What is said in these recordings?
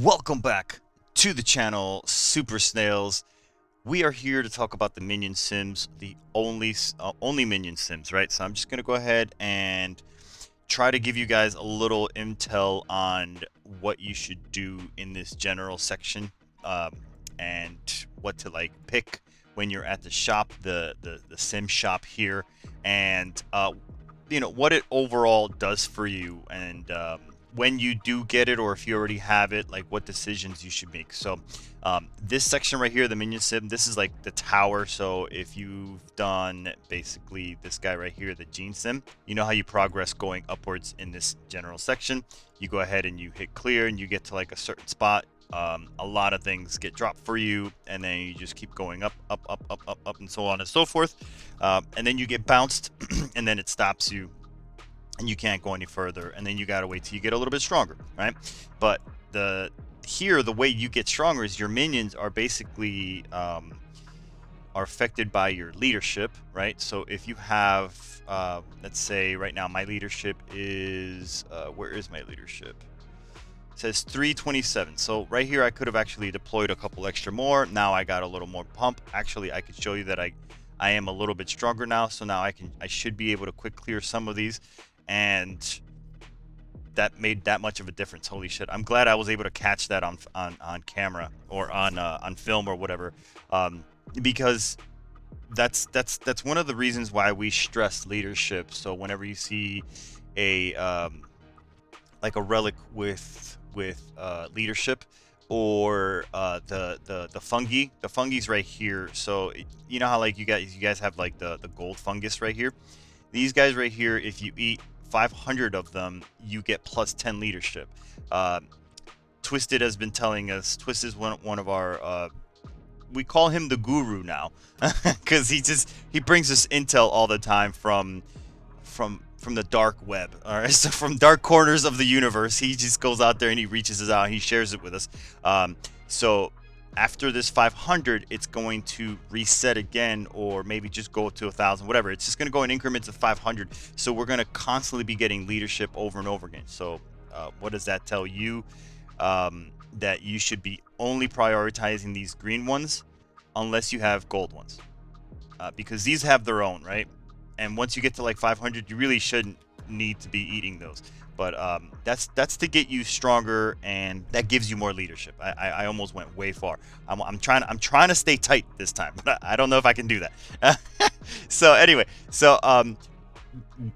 Welcome back to the channel, Super Snails. We are here to talk about the Minion Sims, the only Minion Sims, right? So I'm just gonna go ahead and try to give you guys a little intel on what you should do in this general section, and what to pick when you're at the shop, the sim shop here, and what it overall does for you, and when you do get it, or if you already have it, like what decisions you should make. So this section right here, the Minion Sim, this is like the tower. So if you've done basically this guy right here, the Gene Sim, you know how you progress going upwards in this general section. You go ahead and you hit clear and you get to like a certain spot. A lot of things get dropped for you, and then you just keep going up, up, up, up, up, up, and so on and so forth. And then you get bounced, and then it stops you, and you can't go any further. And then you gotta wait till you get a little bit stronger, right? But the way you get stronger is your minions are basically are affected by your leadership, right? So if you have, let's say right now my leadership is, where is my leadership? It says 327. So right here I could have actually deployed a couple extra more. Now I got a little more pump. Actually, I could show you that I am a little bit stronger now. So now I should be able to quick clear some of these, and that made that much of a difference. Holy shit! I'm glad I was able to catch that on camera, or on film or whatever, because that's one of the reasons why we stress leadership. So whenever you see a like a relic with leadership, or the fungi's right here. So you know how like you guys have like the gold fungus right here. These guys right here, if you eat 500 of them, you get plus 10 leadership. Twisted has been telling us. Twisted is one of our, we call him the guru now, because he brings us intel all the time from the dark web. All right, so from dark corners of the universe, he just goes out there and he reaches us out and he shares it with us. So after this 500, it's going to reset again, or maybe just go to 1,000, whatever. It's just going to go in increments of 500. So we're going to constantly be getting leadership over and over again. So what does that tell you? That you should be only prioritizing these green ones unless you have gold ones, because these have their own, right? And once you get to like 500, you really shouldn't need to be eating those. But that's to get you stronger, and that gives you more leadership. I almost went way far. I'm trying to stay tight this time, but I don't know if I can do that. So anyway, so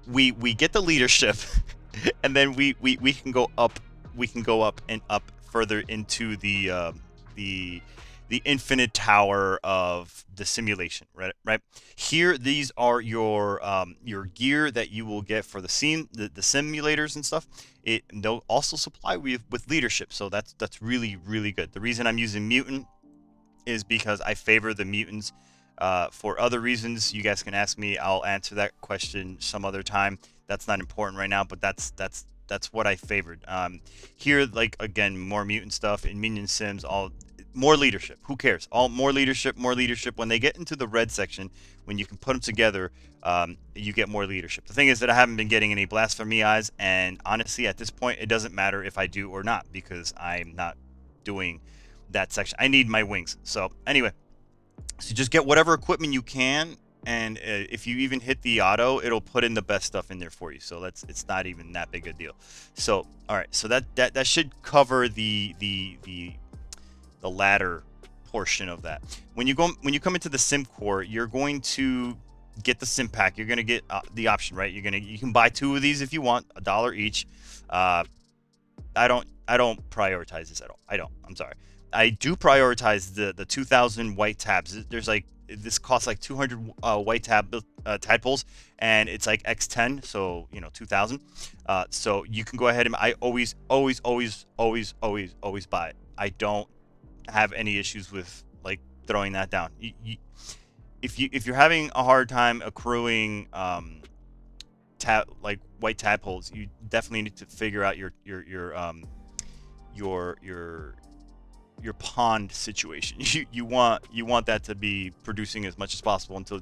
we get the leadership, and then we can go up. We can go up and up further into the infinite tower of the simulation, right here. These are your gear that you will get for the simulators and stuff. They'll also supply with leadership, so that's really good. The reason I'm using mutant is because I favor the mutants. For other reasons, you guys can ask me. I'll answer that question some other time. That's not important right now, but that's what I favored. Here, like, again, more mutant stuff in Minion Sims, all more leadership. Who cares? All more leadership. When they get into the red section, when you can put them together, you get more leadership. The thing is that I haven't been getting any blasphemy eyes, and honestly, at this point, it doesn't matter if I do or not, because I'm not doing that section. I need my wings. So anyway, so just get whatever equipment you can, and if you even hit the auto, it'll put in the best stuff in there for you. So it's not even that big a deal. So all right, so that should cover the ladder portion of that. When you come into the sim core, you're going to get the sim pack. You're going to get the option, right? You can buy 2 of these if you want, $1 each. I don't prioritize this at all. I'm sorry. I do prioritize the 2,000 white tabs. There's like, this costs like 200 white tadpoles, and it's like X10, so 2,000. So you can go ahead, and I always buy it. I don't have any issues with like throwing that down. If you're having a hard time accruing like white tadpoles, you definitely need to figure out your pond situation. You want that to be producing as much as possible until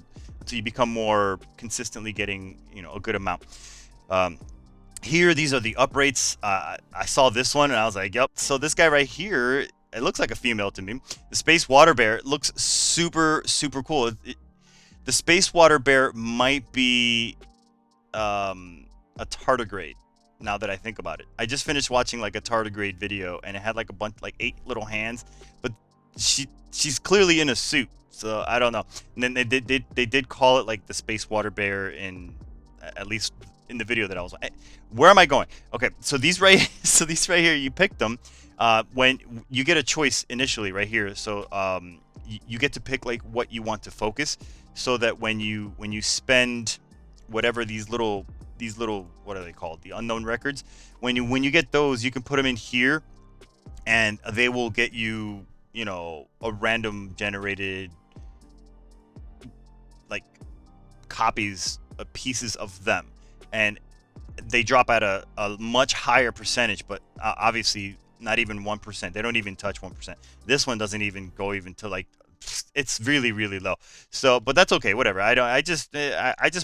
you become more consistently getting a good amount. Here, these are the up rates. I saw this one and I was like, yep. So this guy right here, it looks like a female to me. The space water bear looks super, super cool. The space water bear might be a tardigrade. Now that I think about it, I just finished watching like a tardigrade video, and it had like a bunch, like 8 little hands, but she's clearly in a suit, so I don't know. And then they did call it like the space water bear in, at least in the video that I was. Where am I going? Okay, so these right, so these right here, you pick them. When you get a choice initially right here, so you get to pick like what you want to focus, so that when you spend whatever these little what are they called, the unknown records, when you get those, you can put them in here, and they will get you, a random generated like copies of pieces of them, and they drop at a much higher percentage, but obviously not even 1%. They don't even touch 1%. This one doesn't even go even to like, it's really, really low. So, but that's okay, whatever. I don't, I just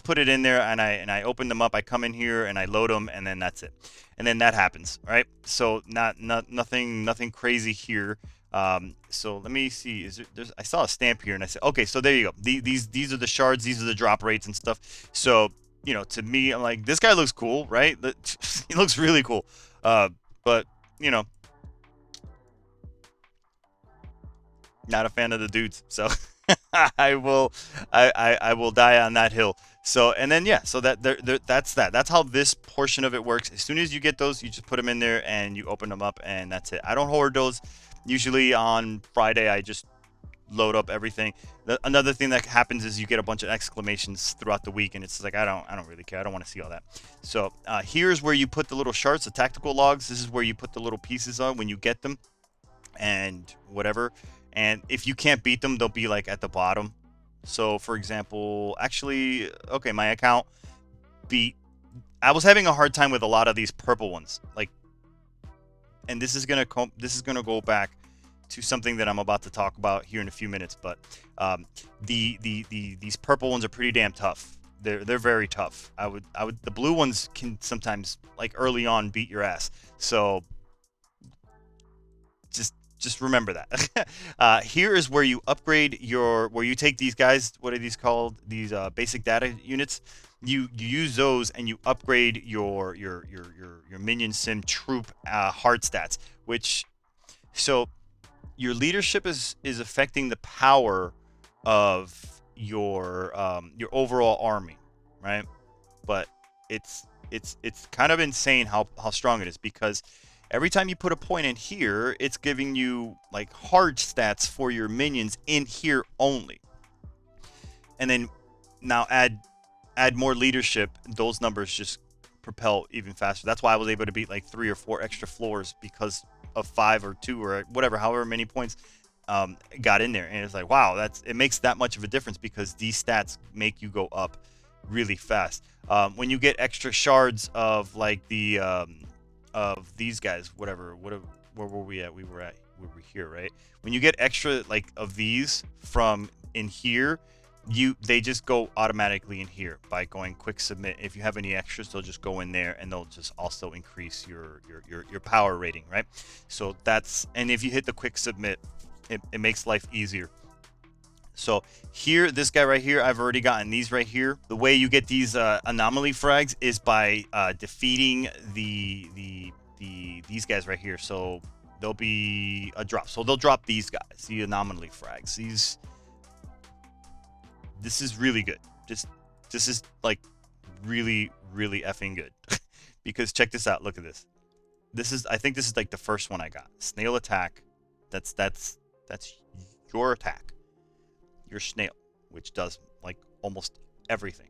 put it in there, and I open them up. I come in here and I load them, and then that's it. And then that happens, right? So nothing crazy here. So let me see. I saw a stamp here, and I said, okay, so there you go. These are the shards. These are the drop rates and stuff. So, to me, I'm like, this guy looks cool, right? He looks really cool. But you know, not a fan of the dudes, so I will, I will die on that hill. So, and then yeah, so that's how this portion of it works. As soon as you get those, you just put them in there and you open them up, and that's it. I don't hoard those. Usually on Friday, I just load up everything. Another thing that happens is you get a bunch of exclamations throughout the week, and it's like, I don't really care. I don't want to see all that. So here's where you put the little shards, the tactical logs. This is where you put the little pieces on when you get them, and whatever. And if you can't beat them, they'll be like at the bottom. So for example, actually, okay, my account beat. I was having a hard time with a lot of these purple ones, like, and this is gonna go back to something that I'm about to talk about here in a few minutes. But these purple ones are pretty damn tough. They're very tough. The blue ones can sometimes, like early on, beat your ass. So just remember that. Here is where you upgrade where you take these guys. What are these called? These basic data units. You use those, and you upgrade your minion sim troop hard stats. Which, so your leadership is affecting the power of your overall army, right? But it's kind of insane how strong it is, because every time you put a point in here, it's giving you like hard stats for your minions in here only. And then now add more leadership, those numbers just propel even faster. That's why I was able to beat like 3 or 4 extra floors, because of 5 or 2 or whatever, however many points got in there. And it's like, wow, it makes that much of a difference, because these stats make you go up really fast. When you get extra shards of like of these guys, where were we at? We were here, right? When you get extra like of these from in here, they just go automatically in here by going quick submit. If you have any extras, they'll just go in there, and they'll just also increase your power rating, right? So and if you hit the quick submit, it makes life easier. So here, this guy right here, I've already gotten these right here. The way you get these anomaly frags is by defeating these guys right here. So there'll be a drop. So they'll drop these guys, the anomaly frags. This is really good. This is like really, really effing good. Because check this out. Look at this. I think this is like the first one I got. Snail attack. That's your attack. Your snail, which does like almost everything.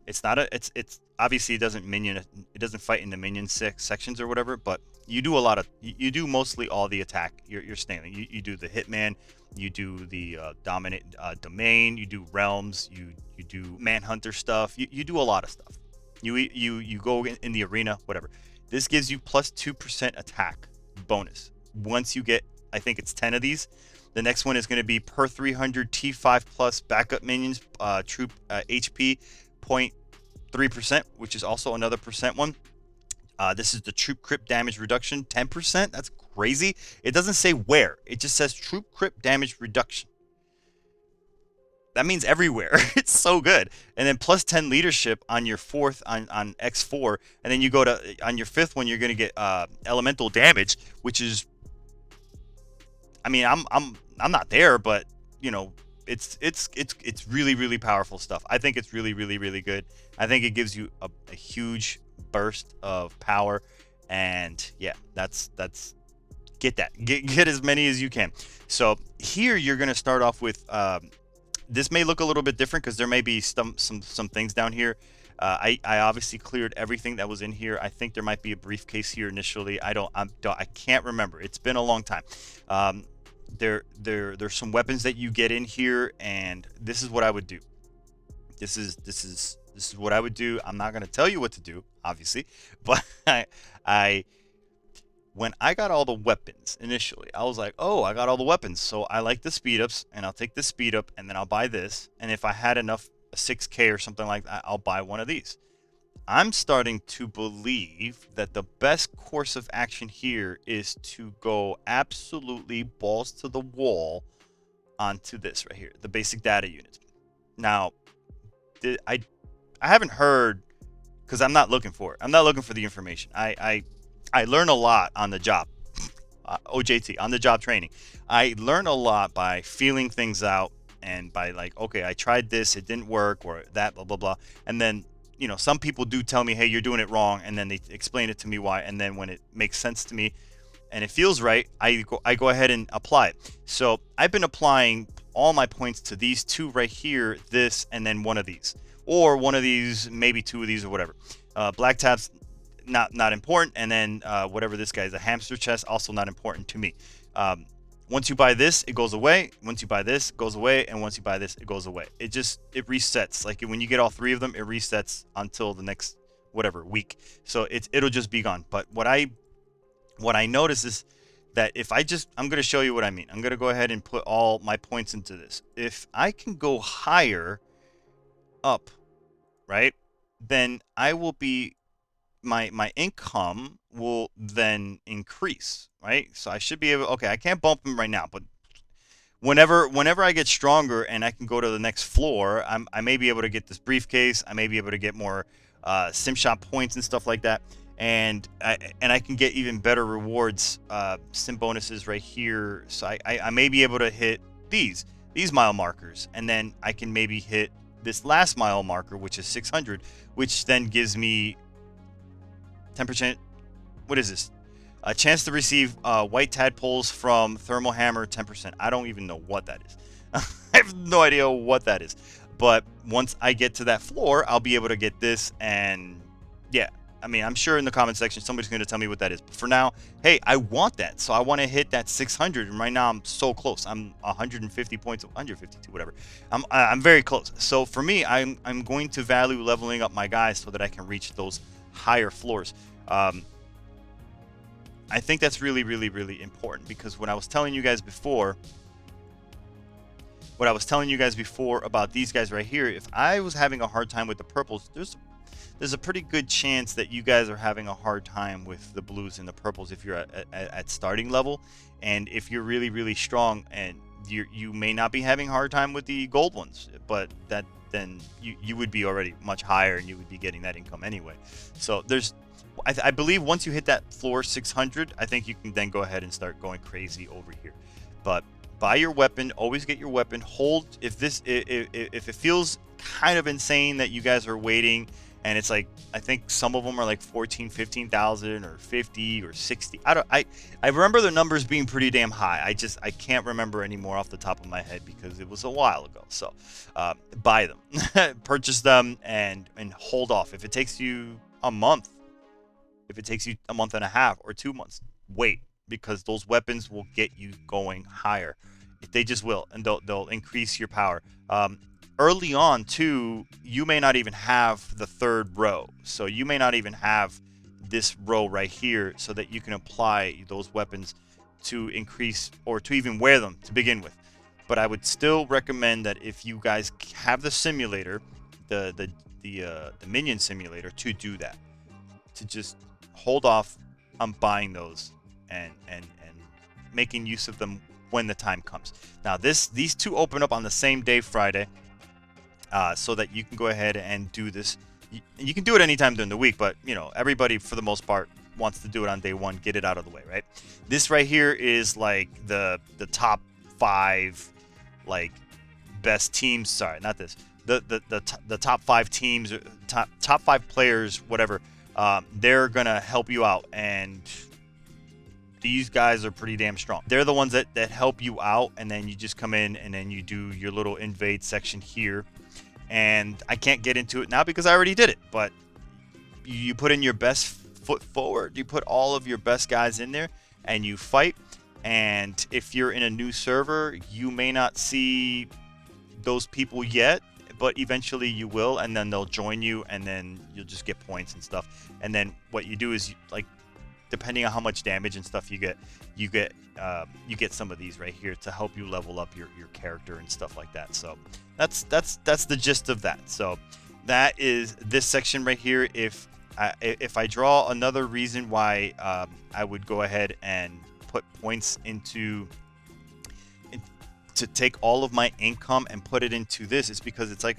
It's not it's obviously it doesn't fight in the minion sections or whatever, but you do a lot of, you do mostly all the attack. You're snailing. You do the hitman, you do the dominant domain, you do realms, you do manhunter stuff, you do a lot of stuff. You go in the arena, whatever. This gives you plus 2% attack bonus once you get, I think it's 10 of these. The next one is going to be per 300 T5 plus backup minions troop HP 0.3%, which is also another percent one. This is the troop crit damage reduction, 10%. That's crazy. It doesn't say where. It just says troop crit damage reduction. That means everywhere. It's so good. And then plus 10 leadership on your fourth on X4, and then you go to on your fifth one, you're gonna get elemental damage, which is, I mean, I'm not there, but you know, it's really really powerful stuff. I think it's really really really good. I think it gives you a huge burst of power, and yeah, that's get that get as many as you can. So here you're gonna start off with. This may look a little bit different because there may be some things down here. I obviously cleared everything that was in here. I think there might be a briefcase here initially. I can't remember. It's been a long time. There's some weapons that you get in here, and this is what I would do. This is what I would do. I'm not gonna tell you what to do, obviously, but I when I got all the weapons initially, I was like, oh, I got all the weapons. So I like the speed ups, and I'll take the speed up, and then I'll buy this. And if I had enough, a 6K or something like that, I'll buy one of these. I'm starting to believe that the best course of action here is to go absolutely balls to the wall onto this right here, the basic data unit. Now, I haven't heard, because I'm not looking for it. I'm not looking for the information. I learn a lot on the job. OJT, on the job training. I learn a lot by feeling things out and by like, okay, I tried this, it didn't work, or that, blah, blah, blah. And then, you know, some people do tell me, hey, you're doing it wrong. And then they explain it to me why. And then when it makes sense to me and it feels right, I go ahead and apply it. So I've been applying all my points to these two right here, this, and then one of these. Or one of these, maybe two of these or whatever. Black tabs, not important, and then whatever this guy is, a hamster chest, also not important to me. Once you buy this, it goes away. Once you buy this, it goes away, and once you buy this, it goes away. It resets. Like when you get all three of them, it resets until the next whatever week. So it'll just be gone. But what I notice is that if I'm going to show you what I mean. I'm going to go ahead and put all my points into this. If I can go higher up, right, then I will be my income will then increase, right? So I should be able, okay, I can't bump them right now, but whenever I get stronger and I can go to the next floor, I may be able to get this briefcase. I may be able to get more sim shop points and stuff like that, and I can get even better rewards, sim bonuses right here. So I may be able to hit these mile markers, and then I can maybe hit this last mile marker, which is 600, which then gives me 10%. What is this? A chance to receive white tadpoles from thermal hammer, 10%. I don't even know what that is. I have no idea what that is. But once I get to that floor, I'll be able to get this. And yeah, I mean, I'm sure in the comment section somebody's going to tell me what that is. But for now, hey, I want that. So I want to hit that 600. And right now I'm so close. I'm 150 points, 152, whatever. I'm very close. So for me, I'm going to value leveling up my guys so that I can reach those higher floors. I think that's really, really, really important, because when I was telling you guys before, about these guys right here, if I was having a hard time with the purples, there's a pretty good chance that you guys are having a hard time with the blues and the purples if you're at starting level. And if you're really, really strong, and you may not be having a hard time with the gold ones, but then you would be already much higher and you would be getting that income anyway. So I believe once you hit that floor 600, I think you can then go ahead and start going crazy over here. But buy your weapon, always get your weapon. Hold, if it feels kind of insane that you guys are waiting, and it's like, I think some of them are like 14, 15,000 or 50 or 60. I remember the numbers being pretty damn high. I can't remember anymore off the top of my head because it was a while ago. So buy them, purchase them, and hold off. If it takes you a month, if it takes you a month and a half or 2 months, wait, because those weapons will get you going higher. They just will, and they'll increase your power. Early on too, you may not even have the third row, so you may not even have this row right here, so that you can apply those weapons to increase or to even wear them to begin with. But I would still recommend that if you guys have the simulator, the minion simulator, to do that, to just hold off on buying those and making use of them when the time comes. Now these two open up on the same day, Friday, so that you can go ahead and do this. You can do it anytime during the week, but you know, everybody for the most part wants to do it on day one, get it out of the way, right? This right here is like the top 5 like best teams. Sorry, not this. The top 5 teams, top 5 players, whatever. They're gonna help you out, and these guys are pretty damn strong. They're the ones that help you out, and then you just come in and then you do your little invade section here. And I can't get into it now because I already did it, but you put in your best foot forward, you put all of your best guys in there and you fight. And if you're in a new server, you may not see those people yet, but eventually you will, and then they'll join you, and then you'll just get points and stuff. And then what you do is, like, depending on how much damage and stuff you get some of these right here to help you level up your character and stuff like that. So that's the gist of that. So that is this section right here. If I draw another reason why I would go ahead and put points into to take all of my income and put it into this, it's because it's like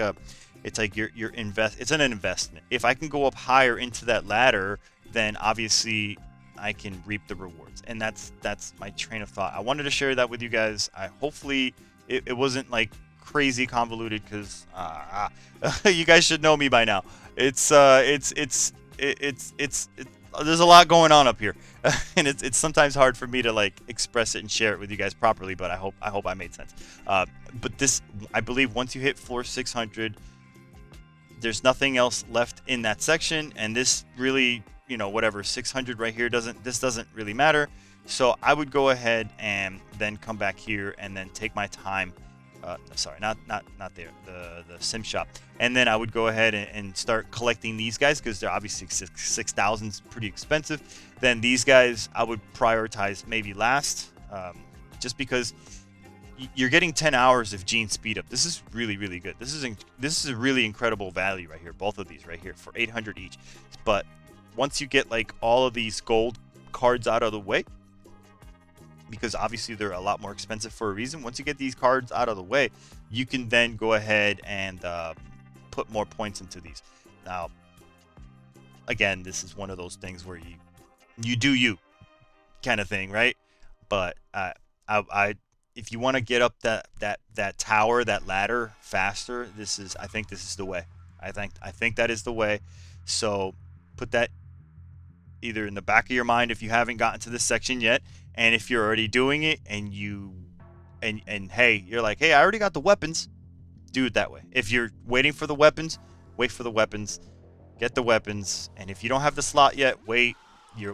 it's an investment. If I can go up higher into that ladder, then obviously I can reap the rewards. And that's my train of thought. I wanted to share that with you guys. Hopefully it wasn't like crazy convoluted, because you guys should know me by now. It's there's a lot going on up here, and it's sometimes hard for me to like express it and share it with you guys properly. But I hope I made sense. But this, I believe, once you hit floor 600, there's nothing else left in that section, and this really, you know, whatever 600 right here doesn't really matter. So I would go ahead and then come back here and then take my time. Sorry, not there, the sim shop. And then I would go ahead and start collecting these guys, because they're obviously 6,000 is pretty expensive. Then these guys I would prioritize maybe last, just because you're getting 10 hours of gene speed up. This is really, really good. This is a really incredible value right here. Both of these right here for 800 each. But once you get like all of these gold cards out of the way, because obviously they're a lot more expensive for a reason. Once you get these cards out of the way, you can then go ahead and put more points into these. Now, again, this is one of those things where you do you kind of thing, right? But if you want to get up that tower, that ladder faster, I think this is the way. I think that is the way. So put that either in the back of your mind if you haven't gotten to this section yet, and if you're already doing it and hey, you're like, hey, I already got the weapons, do it that way. If you're waiting for the weapons, wait for the weapons, get the weapons. And if you don't have the slot yet, wait.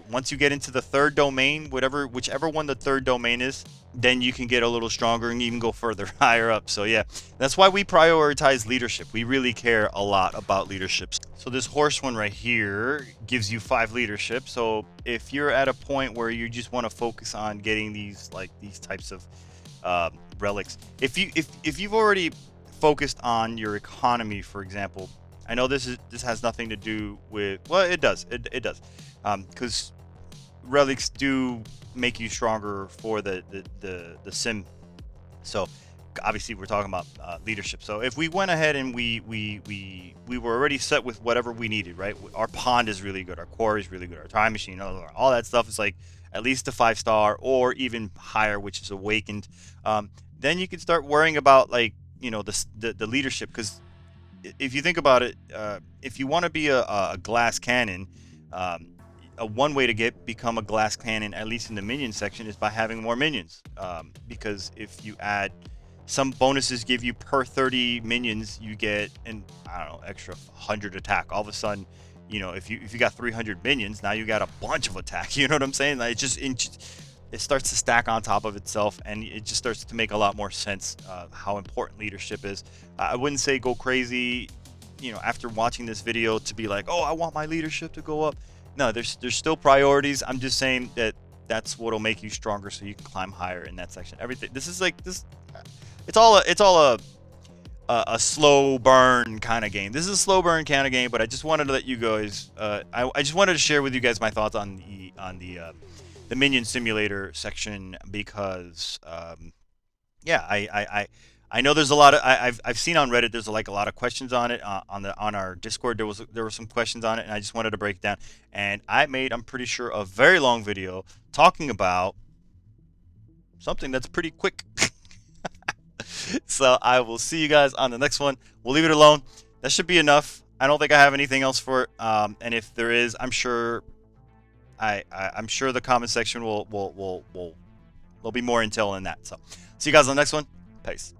Once you get into the third domain, whichever one the third domain is, then you can get a little stronger and even go further higher up. So yeah, that's why we prioritize leadership. We really care a lot about leadership. So this horse one right here gives you 5 leadership. So if you're at a point where you just want to focus on getting these types of relics, if you've already focused on your economy, for example, I know this has nothing to do with, well, it does, because relics do make you stronger for the sim. So obviously we're talking about leadership. So if we went ahead and we were already set with whatever we needed, right? Our pond is really good, our quarry is really good, our time machine, all that stuff is like at least a 5-star or even higher, which is awakened. Then you can start worrying about, like, you know, the leadership, because if you think about it, if you want to be a glass cannon, one way to become a glass cannon, at least in the minion section, is by having more minions. Because if you add, some bonuses give you per 30 minions, you get extra 100 attack. All of a sudden, you know, if you got 300 minions, now you got a bunch of attack. You know what I'm saying? Like, it starts to stack on top of itself, and it just starts to make a lot more sense how important leadership is. I wouldn't say go crazy, you know, after watching this video to be like, oh, I want my leadership to go up. No, there's still priorities. I'm just saying that's what'll make you stronger, so you can climb higher in that section. Everything. This is like this. It's all a slow burn kind of game. This is a slow burn kind of game, but I just wanted to let you guys. I just wanted to share with you guys my thoughts on the Minion Simulator section because yeah, I know there's a lot of I've seen on Reddit there's like a lot of questions on it on our Discord there were some questions on it, and I just wanted to break it down, and I made, I'm pretty sure, a very long video talking about something that's pretty quick. So I will see you guys on the next one. We'll leave it alone. That should be enough. I don't think I have anything else for it. And if there is, I'm sure I'm sure the comment section will there'll be more intel in that. So see you guys on the next one. Peace.